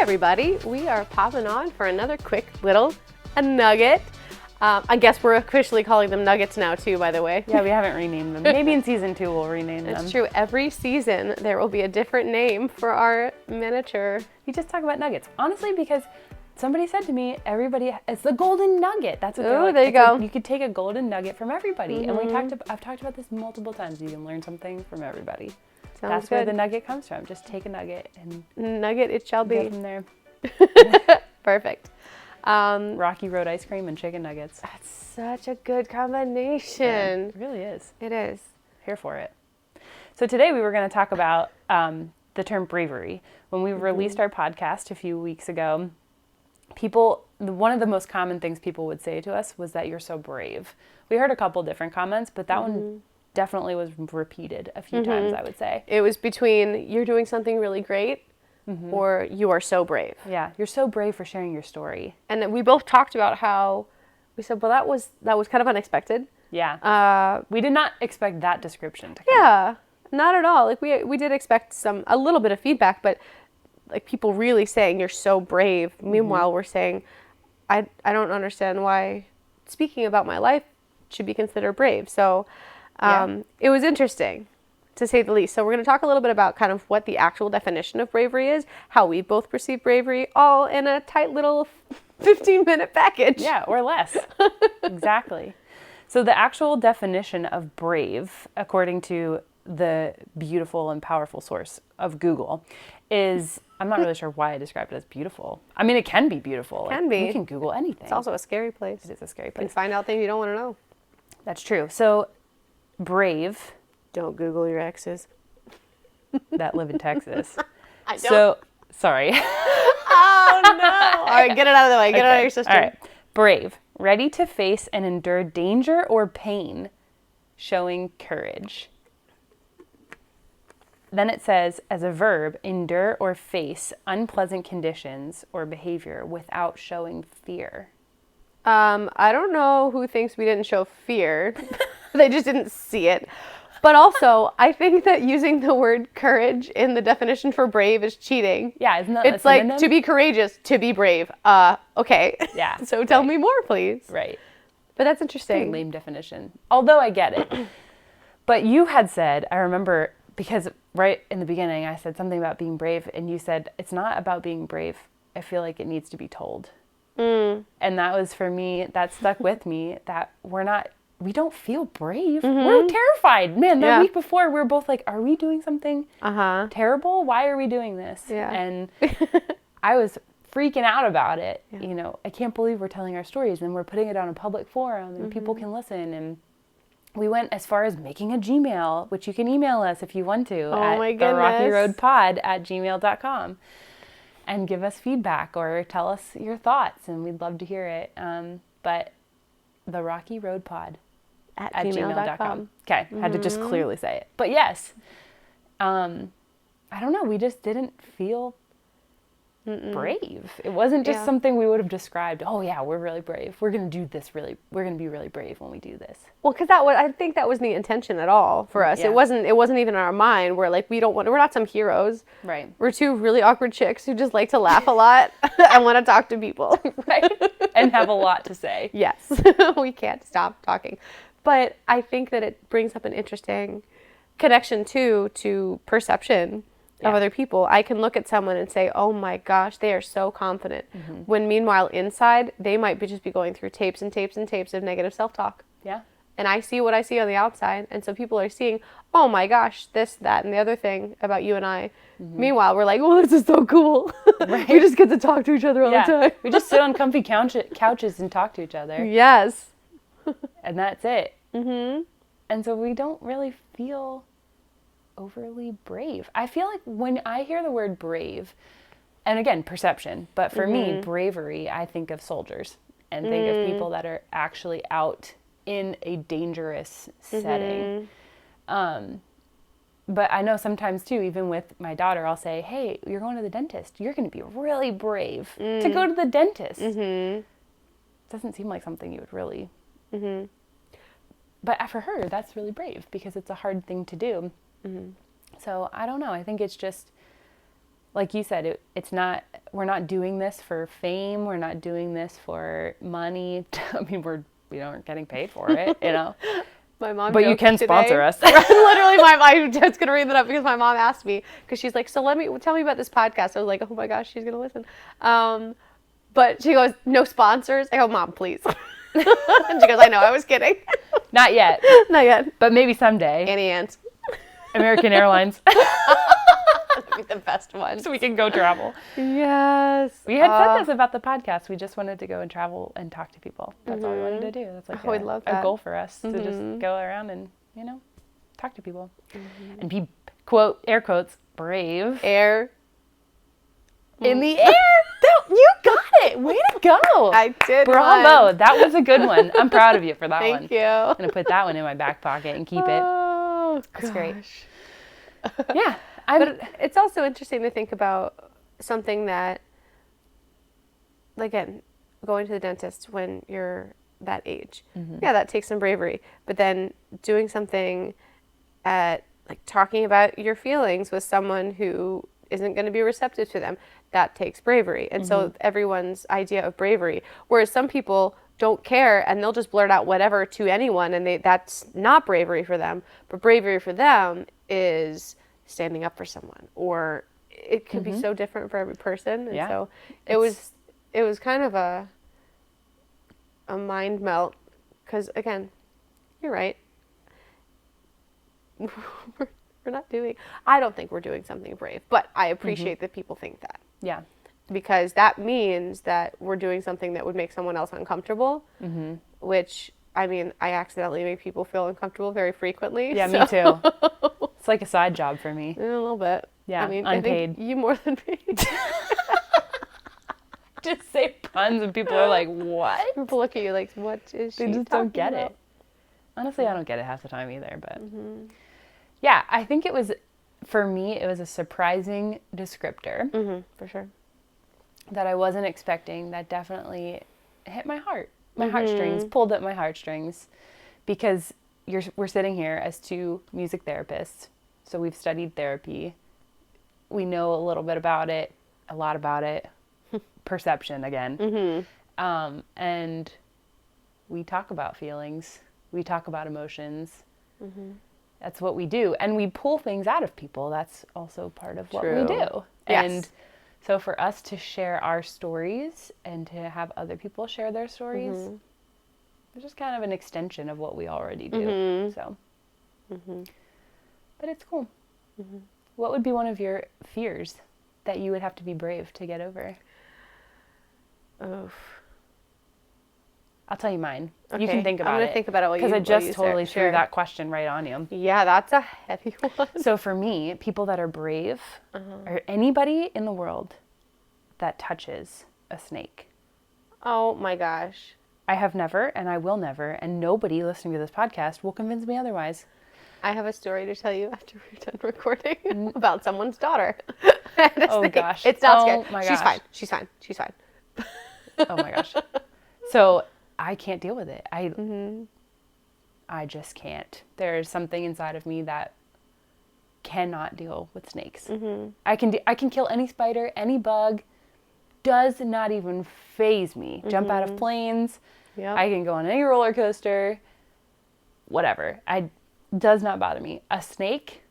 everybody, we are popping on for another quick little nugget. I guess we're officially calling them nuggets now too, by the way. Yeah, we haven't renamed them. Maybe in season 2 we'll rename them. It's true. Every season there will be a different name for our miniature. We just talk about nuggets. Honestly, because somebody said to me, it's the golden nugget. That's what they're like. There you go. You could take a golden nugget from everybody. And I've talked about this multiple times. You can learn something from everybody. That's where the nugget comes from. Just take a nugget and nugget it shall be. Go from there. Perfect. Rocky Road ice cream and chicken nuggets. That's such a good combination. Yeah, it really is. It is. Here for it. So today we were going to talk about the term bravery. When we released our podcast a few weeks ago, one of the most common things people would say to us was that you're so brave. We heard a couple different comments, but that one definitely was repeated a few times, I would say. It was between you're doing something really great or you are so brave. Yeah, you're so brave for sharing your story. And then we both talked about how we said, well, that was kind of unexpected. Yeah. We did not expect that description to come. Yeah, not at all. Like we did expect a little bit of feedback, but like people really saying you're so brave. Meanwhile, we're saying, I don't understand why speaking about my life should be considered brave. So it was interesting, to say the least. So we're going to talk a little bit about kind of what the actual definition of bravery is, how we both perceive bravery, all in a tight little 15-minute package. Yeah, or less. Exactly. So the actual definition of brave, according to the beautiful and powerful source of Google, is, I'm not really sure why I described it as beautiful. I mean, it can be beautiful. It can be. You can Google anything. It's also a scary place. It is a scary You place. can find out things you don't want to know. That's true. So brave, Don't Google your exes. that live in Texas. I don't. So, sorry. Oh, no. All right, get it out of the way. Get it out of your system. All right. Brave, ready to face and endure danger or pain, showing courage. Then it says, as a verb, endure or face unpleasant conditions or behavior without showing fear. I don't know who thinks we didn't show fear. They just didn't see it. But also, I think that using the word courage in the definition for brave is cheating. Yeah, isn't that It's like to be courageous, to be brave. Okay. Yeah. So tell me more, please. Right. But that's interesting. Lame definition. Although I get it. But you had said, I remember, because right in the beginning I said something about being brave, and you said, it's not about being brave. I feel like it needs to be told. And that was, for me, that stuck with me, that we don't feel brave. We're terrified. Man, the week before we were both like, are we doing something terrible? Why are we doing this? Yeah. And I was freaking out about it. Yeah. You know, I can't believe we're telling our stories and we're putting it on a public forum and people can listen. And we went as far as making a Gmail, which you can email us if you want to, at therockyroadpod@gmail.com. and give us feedback or tell us your thoughts, and we'd love to hear it. But the Rocky Road Pod at gmail.com. Okay, had to just clearly say it. But yes, I don't know, we just didn't feel brave. It wasn't just something we would have described. Oh yeah, we're really brave. We're going to do this we're going to be really brave when we do this. Well, because I think that wasn't the intention at all for us. Yeah. It wasn't even in our mind. We're like, we're not some heroes. Right. We're two really awkward chicks who just like to laugh a lot and want to talk to people. Right. And have a lot to say. Yes. We can't stop talking. But I think that it brings up an interesting connection to perception of other people. I can look at someone and say, oh my gosh, they are so confident. When meanwhile inside, they might just be going through tapes and tapes and tapes of negative self-talk. Yeah. And I see what I see on the outside. And so people are seeing, oh my gosh, this, that, and the other thing about you and I. Meanwhile, we're like, well, this is so cool. Right. We just get to talk to each other all the time. We just sit on comfy couches and talk to each other. Yes. And that's it. And so we don't really feel overly brave. I feel like when I hear the word brave, and again, perception, but for me, bravery, I think of soldiers and think of people that are actually out in a dangerous setting. But I know sometimes too, even with my daughter, I'll say, hey, you're going to the dentist. You're going to be really brave to go to the dentist. Doesn't seem like something you would really... But for her, that's really brave because it's a hard thing to do. So I don't know. I think it's just like you said, it's not, we're not doing this for fame. We're not doing this for money. I mean, we aren't getting paid for it, you know. My mom But you can sponsor us. Literally, I'm just going to read that up because my mom asked me, because she's like, so tell me about this podcast. I was like, oh my gosh, she's going to listen. But she goes, no sponsors? I go, Mom, please. And she goes, I know, I was kidding. Not yet. Not yet. But maybe someday. Annie Ant. American Airlines. That'd be the best one. So we can go travel. Yes. We had said this about the podcast. We just wanted to go and travel and talk to people. That's all we wanted to do. That's like I would love that. A goal for us to just go around and, you know, talk to people. And be, quote, air quotes, brave. Air. In the air. You got it. Way to go. I did. Bravo. One. That was a good one. I'm proud of you for that one. Thank you. I'm going to put that one in my back pocket and keep it. Oh, That's great. gosh. Yeah. But it's also interesting to think about something that, again, going to the dentist when you're that age. Yeah, that takes some bravery. But then doing something like talking about your feelings with someone who isn't going to be receptive to them, that takes bravery. And so everyone's idea of bravery, whereas some people don't care and they'll just blurt out whatever to anyone, and that's not bravery for them. But bravery for them is standing up for someone, or it could be so different for every person. And so it was kind of a mind melt, because again, you're right. I don't think we're doing something brave, but I appreciate that people think that. Yeah. Because that means that we're doing something that would make someone else uncomfortable, which, I mean, I accidentally make people feel uncomfortable very frequently. Yeah, me too. It's like a side job for me. A little bit. Yeah, I mean, unpaid. I think you more than me. Just say puns and people are like, what? People look at you like, what is she They just don't get it. Honestly, I don't get it half the time either, but yeah, I think it was, for me, it was a surprising descriptor. For sure. That I wasn't expecting, that definitely hit my heart. My heartstrings, pulled at my heartstrings, because we're sitting here as two music therapists. So we've studied therapy. We know a little bit about it, a lot about it, perception again. And we talk about feelings. We talk about emotions. That's what we do. And we pull things out of people. That's also part of what we do. Yes. And so for us to share our stories and to have other people share their stories, it's just kind of an extension of what we already do. So, but it's cool. What would be one of your fears that you would have to be brave to get over? I'll tell you mine. Okay. You can think about it. I'm going to think about it because I just totally threw that question right on you. Yeah, that's a heavy one. So for me, people that are brave, or anybody in the world that touches a snake. Oh my gosh. I have never, and I will never, and nobody listening to this podcast will convince me otherwise. I have a story to tell you after we're done recording about someone's daughter. Oh gosh. It's not scary. My gosh. She's fine. Oh my gosh. So I can't deal with it. I just can't. There's something inside of me that cannot deal with snakes. I can kill any spider, any bug. Does not even faze me. Jump out of planes. Yep. I can go on any roller coaster. Whatever. Does not bother me. A snake,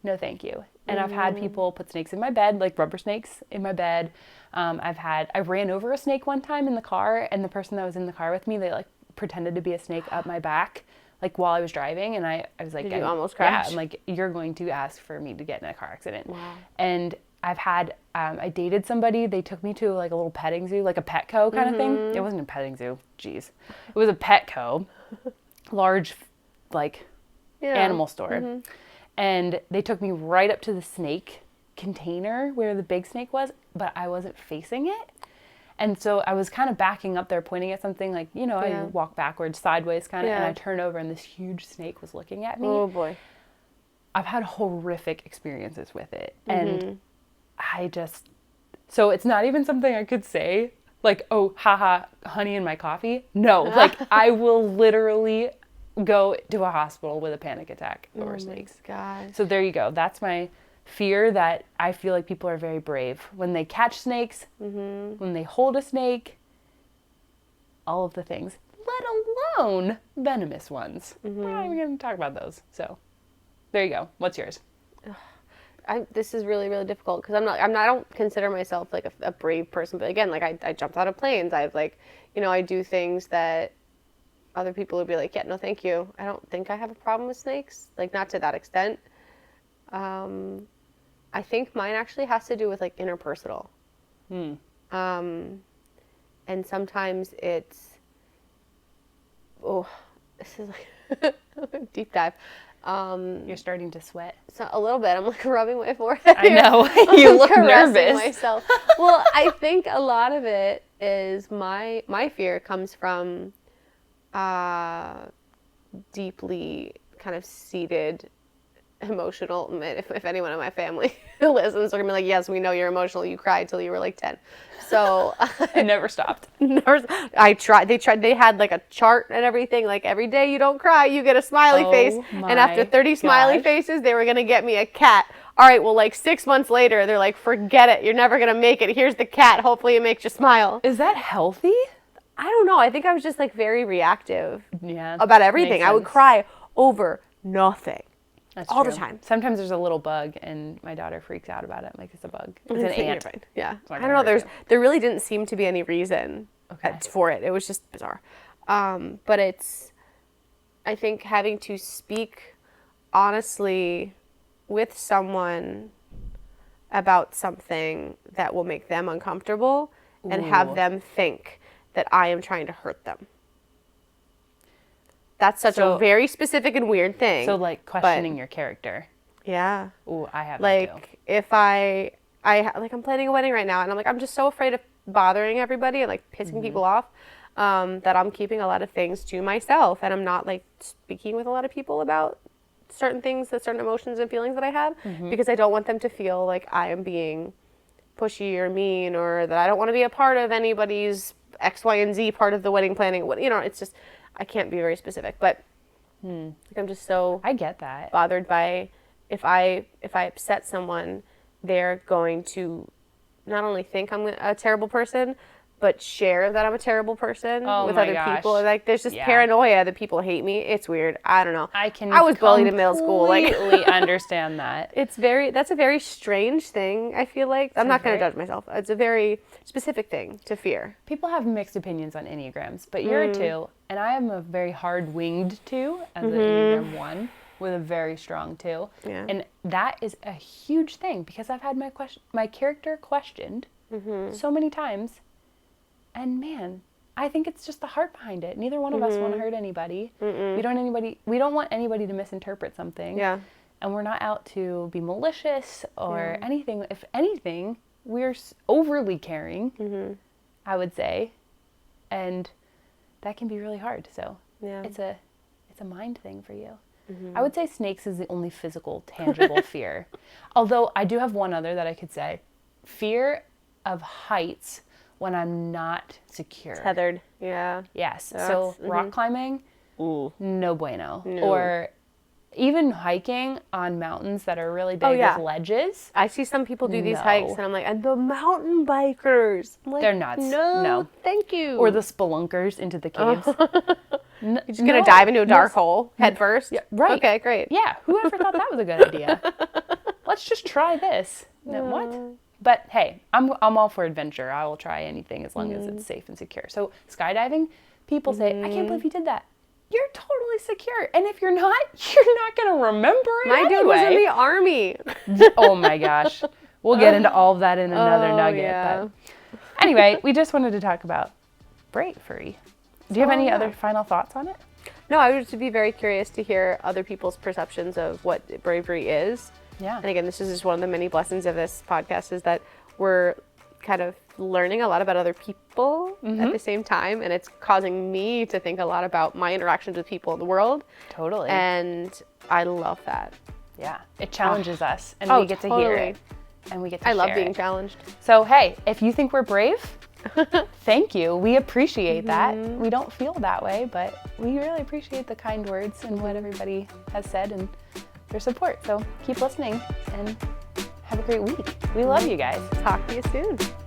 no thank you. And I've had people put snakes in my bed, like rubber snakes in my bed. I ran over a snake one time in the car, and the person that was in the car with me, they like pretended to be a snake up my back, like while I was driving, and I was like, Did you almost crash? Yeah, I'm like, you're going to ask for me to get in a car accident. Wow. And I've had, I dated somebody, they took me to like a little petting zoo, like a Petco kind of thing. It wasn't a petting zoo, jeez. It was a Petco, large, like, animal store. And they took me right up to the snake container where the big snake was, but I wasn't facing it. And so I was kind of backing up there, pointing at something, like, you know, I walk backwards, sideways kind of, and I turned over and this huge snake was looking at me. Oh boy. I've had horrific experiences with it. And so it's not even something I could say, like, oh, haha, honey in my coffee. No, like, I will literally go to a hospital with a panic attack over snakes. God. So there you go. That's my fear that I feel like people are very brave when they catch snakes, when they hold a snake, all of the things, let alone venomous ones. We're not even going to talk about those. So there you go. What's yours? This is really, really difficult because I don't consider myself like a brave person, but again, like I jumped out of planes. I've like, I do things that other people would be like, yeah, no, thank you. I don't think I have a problem with snakes, like not to that extent. I think mine actually has to do with like interpersonal. And sometimes it's, this is like a deep dive. You're starting to sweat. So a little bit. I'm like rubbing my forehead. I know. You look nervous. Myself. Well, I think a lot of it is my fear comes from deeply kind of seated emotional. If anyone in my family listens, they're gonna be like, yes, we know you're emotional. You cried till you were like 10. So I never stopped. I tried. They had like a chart and everything. Like every day you don't cry, you get a smiley face. And after 30 smiley faces, they were gonna get me a cat. All right. Well, like 6 months later, they're like, forget it. You're never gonna make it. Here's the cat. Hopefully, it makes you smile. Is that healthy? I don't know. I think I was just like very reactive. Yeah. About everything. I would cry over nothing. That's all true. the time. Sometimes there's a little bug, and my daughter freaks out about it. I'm like, it's a bug. It's an ant. Yeah. I don't know. There really didn't seem to be any reason for it. It was just bizarre. But I think having to speak honestly with someone about something that will make them uncomfortable and have them think that I am trying to hurt them. That's such a very specific and weird thing. So, like, questioning your character. Yeah. Ooh, I have like, that too. If I'm planning a wedding right now, and I'm like, I'm just so afraid of bothering everybody and, like, pissing people off, that I'm keeping a lot of things to myself, and I'm not, like, speaking with a lot of people about certain things, certain emotions and feelings that I have, because I don't want them to feel like I am being pushy or mean, or that I don't want to be a part of anybody's X, Y, and Z part of the wedding planning. It's just... I can't be very specific, but like I'm just so I get that bothered by if I upset someone, they're going to not only think I'm a terrible person, but share that I'm a terrible person with other people. Like there's just paranoia that people hate me. It's weird. I don't know. I was bullied in middle school. Like completely understand that. That's a very strange thing. I feel like I'm not going to judge myself. It's a very specific thing to fear. People have mixed opinions on Enneagrams, but you're a 2, and I am a very hard-winged 2 as an Enneagram 1 with a very strong 2. Yeah. And that is a huge thing because I've had my character questioned so many times. And man, I think it's just the heart behind it. Neither one of us want to hurt anybody. We don't want anybody to misinterpret something. Yeah. And we're not out to be malicious or anything. If anything, we're overly caring, I would say. And that can be really hard. So it's a mind thing for you. I would say snakes is the only physical, tangible fear. Although I do have one other that I could say. Fear of heights when I'm not secure. Tethered. Yeah. Yes. So rock climbing, no bueno. No. Or even hiking on mountains that are really big with ledges. I see some people do these hikes, and I'm like, and the mountain bikers. I'm like, they're nuts. No, thank you. Or the spelunkers into the caves. You're just going to dive into a dark hole head first? Yeah, right. Okay, great. Yeah, whoever thought that was a good idea? Let's just try this. What? But hey, I'm all for adventure. I will try anything as long as it's safe and secure. So skydiving, people say, I can't believe you did that. You're totally secure. And if you're not going to remember it My dude was in the army. Oh my gosh. We'll get into all of that in another nugget. Yeah. But anyway, we just wanted to talk about bravery. Do you have any other final thoughts on it? No, I would just be very curious to hear other people's perceptions of what bravery is. Yeah. And again, this is just one of the many blessings of this podcast is that we're kind of learning a lot about other people at the same time. And it's causing me to think a lot about my interactions with people in the world. Totally. And I love that. Yeah. It challenges us and we get to hear it. And we get to share love being challenged. So, hey, if you think we're brave, thank you. We appreciate that. We don't feel that way, but we really appreciate the kind words and what everybody has said and their support. So keep listening and have a great week. We love you guys. Talk to you soon.